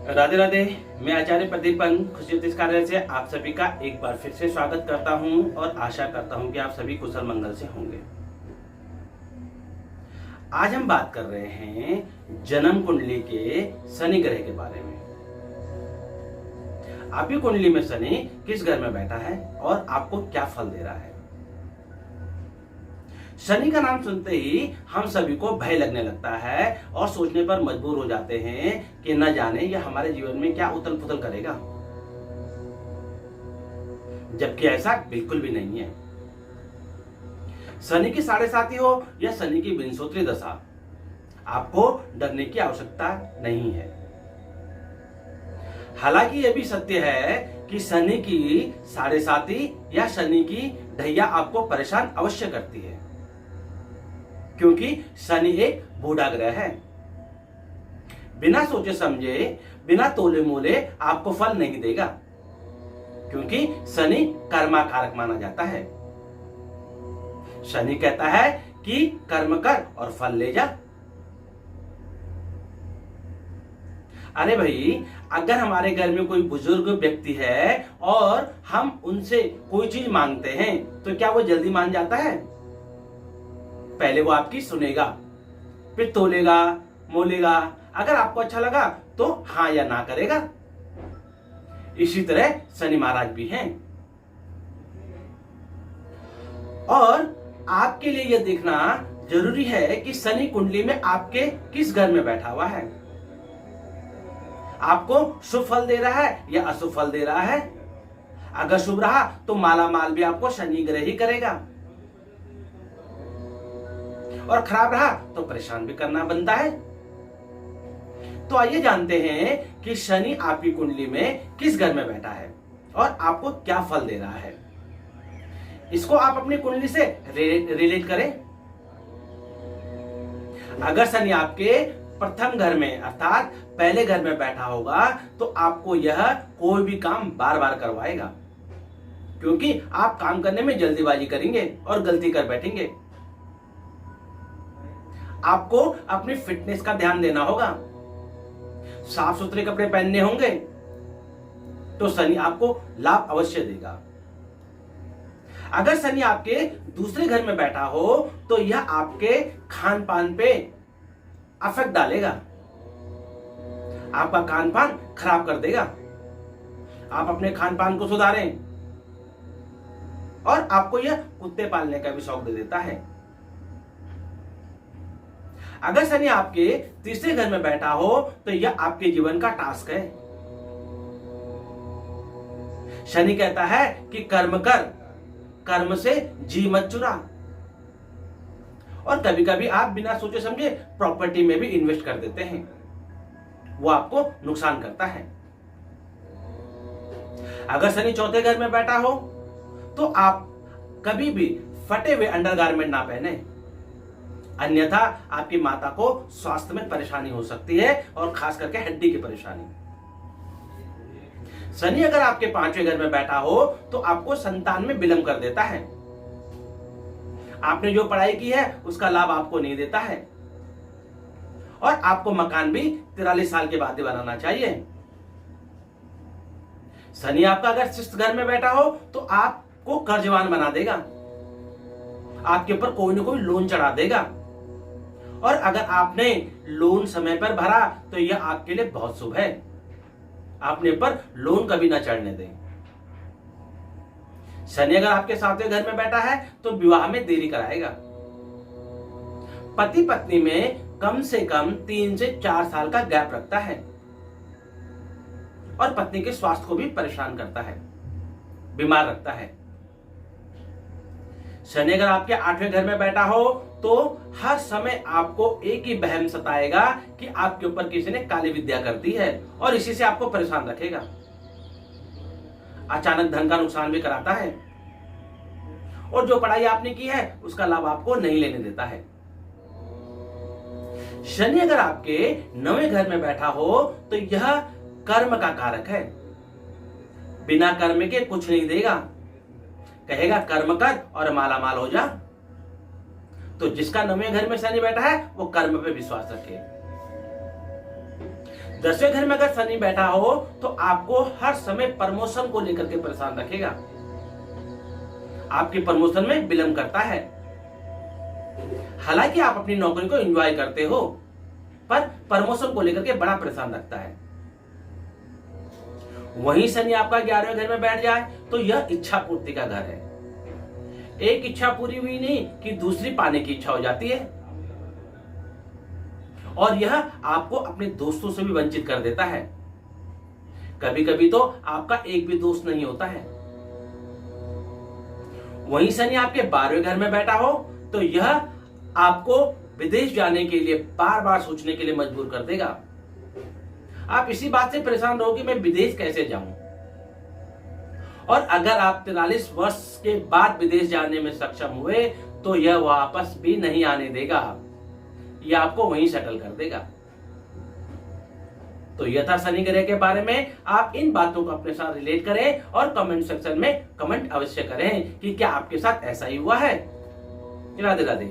राधे राधे। मैं आचार्य प्रदीप पंत खुशी ज्योतिष कार्यालय से आप सभी का एक बार फिर से स्वागत करता हूं और आशा करता हूं कि आप सभी कुशल मंगल से होंगे। आज हम बात कर रहे हैं जन्म कुंडली के शनि ग्रह के बारे में। आपकी कुंडली में शनि किस घर में बैठा है और आपको क्या फल दे रहा है। शनि का नाम सुनते ही हम सभी को भय लगने लगता है और सोचने पर मजबूर हो जाते हैं कि न जाने यह हमारे जीवन में क्या उथल पुथल करेगा, जबकि ऐसा बिल्कुल भी नहीं है। शनि की 7.5 हो या शनि की विंशोत्तरी दशा, आपको डरने की आवश्यकता नहीं है। हालांकि यह भी सत्य है कि शनि की 7.5 या शनि की ढैया आपको परेशान अवश्य करती है, क्योंकि शनि एक बूढ़ा ग्रह है। बिना सोचे समझे, बिना तोले मोले आपको फल नहीं देगा, क्योंकि शनि कर्माकारक माना जाता है। शनि कहता है कि कर्म कर और फल ले जा। अरे भाई, अगर हमारे घर में कोई बुजुर्ग व्यक्ति है और हम उनसे कोई चीज मांगते हैं तो क्या वो जल्दी मान जाता है? पहले वो आपकी सुनेगा, फिर तोलेगा मोलेगा, अगर आपको अच्छा लगा तो हाँ या ना करेगा। इसी तरह शनि महाराज भी हैं। और आपके लिए यह देखना जरूरी है कि शनि कुंडली में आपके किस घर में बैठा हुआ है। आपको शुभ फल दे रहा है या अशुभ फल दे रहा है। अगर शुभ रहा तो माला माल भी आपको शनि ग्रह ही करेगा, और खराब रहा तो परेशान भी करना बनता है। तो आइए जानते हैं कि शनि आपकी कुंडली में किस घर में बैठा है और आपको क्या फल दे रहा है। इसको आप अपनी कुंडली से रिलेट करें। अगर शनि आपके प्रथम घर में अर्थात पहले घर में बैठा होगा तो आपको यह कोई भी काम बार बार करवाएगा, क्योंकि आप काम करने में जल्दीबाजी करेंगे और गलती कर बैठेंगे। आपको अपनी फिटनेस का ध्यान देना होगा, साफ सुथरे कपड़े पहनने होंगे, तो शनि आपको लाभ अवश्य देगा। अगर शनि आपके दूसरे घर में बैठा हो तो यह आपके खान पान पे अफेक्ट डालेगा, आपका खान पान खराब कर देगा। आप अपने खान पान को सुधारें, और आपको यह कुत्ते पालने का भी शौक दे देता है। अगर शनि आपके तीसरे घर में बैठा हो तो यह आपके जीवन का टास्क है। शनि कहता है कि कर्म कर, कर्म से जी मत चुरा। और कभी कभी आप बिना सोचे समझे प्रॉपर्टी में भी इन्वेस्ट कर देते हैं, वो आपको नुकसान करता है। अगर शनि चौथे घर में बैठा हो तो आप कभी भी फटे हुए अंडरगारमेंट ना पहने, अन्यथा आपकी माता को स्वास्थ्य में परेशानी हो सकती है, और खास करके हड्डी की परेशानी। शनि अगर आपके 5वें घर में बैठा हो तो आपको संतान में विलंब कर देता है। आपने जो पढ़ाई की है उसका लाभ आपको नहीं देता है, और आपको मकान भी 43 साल के बाद ही बनाना चाहिए। शनि आपका अगर 6th घर में बैठा हो तो आपको कर्जवान बना देगा, आपके ऊपर कोई ना कोई लोन चढ़ा देगा, और अगर आपने लोन समय पर भरा तो यह आपके लिए बहुत शुभ है। आपने पर लोन कभी ना चढ़ने दें। शनि अगर आपके 7वें घर में बैठा है तो विवाह में देरी कराएगा। पति पत्नी में कम से कम 3 से 4 साल का गैप रखता है, और पत्नी के स्वास्थ्य को भी परेशान करता है, बीमार रखता है। शनि अगर आपके 8वें घर में बैठा हो तो हर समय आपको एक ही वहम सताएगा कि आपके ऊपर किसी ने काली विद्या कर दी है, और इसी से आपको परेशान रखेगा। अचानक धन का नुकसान भी कराता है, और जो पढ़ाई आपने की है उसका लाभ आपको नहीं लेने देता है। शनि अगर आपके 9वें घर में बैठा हो तो यह कर्म का कारक है। बिना कर्म के कुछ नहीं देगा, कहेगा कर्म कर और माला माल हो जा। तो जिसका 9वें घर में शनि बैठा है वो कर्म पे विश्वास रखे। 10वें घर में अगर शनि बैठा हो तो आपको हर समय प्रमोशन को लेकर के परेशान रखेगा, आपकी प्रमोशन में विलंब करता है। हालांकि आप अपनी नौकरी को एंजॉय करते हो, पर प्रमोशन को लेकर के बड़ा परेशान रखता है। वहीं शनि आपका 11वें घर में बैठ जाए तो यह इच्छा पूर्ति का घर है। एक इच्छा पूरी हुई नहीं कि दूसरी पाने की इच्छा हो जाती है, और यह आपको अपने दोस्तों से भी वंचित कर देता है। कभी कभी तो आपका एक भी दोस्त नहीं होता है। वहीं शनि आपके 12वें घर में बैठा हो तो यह आपको विदेश जाने के लिए बार बार सोचने के लिए मजबूर कर देगा। आप इसी बात से परेशान रहो कि मैं विदेश कैसे जाऊं, और अगर आप 43 वर्ष के बाद विदेश जाने में सक्षम हुए तो यह वापस भी नहीं आने देगा, यह आपको वहीं सेटल कर देगा। तो यह था शनि ग्रह के बारे में। आप इन बातों को अपने साथ रिलेट करें और कमेंट सेक्शन में कमेंट अवश्य करें कि क्या आपके साथ ऐसा ही हुआ है। राधे राधे।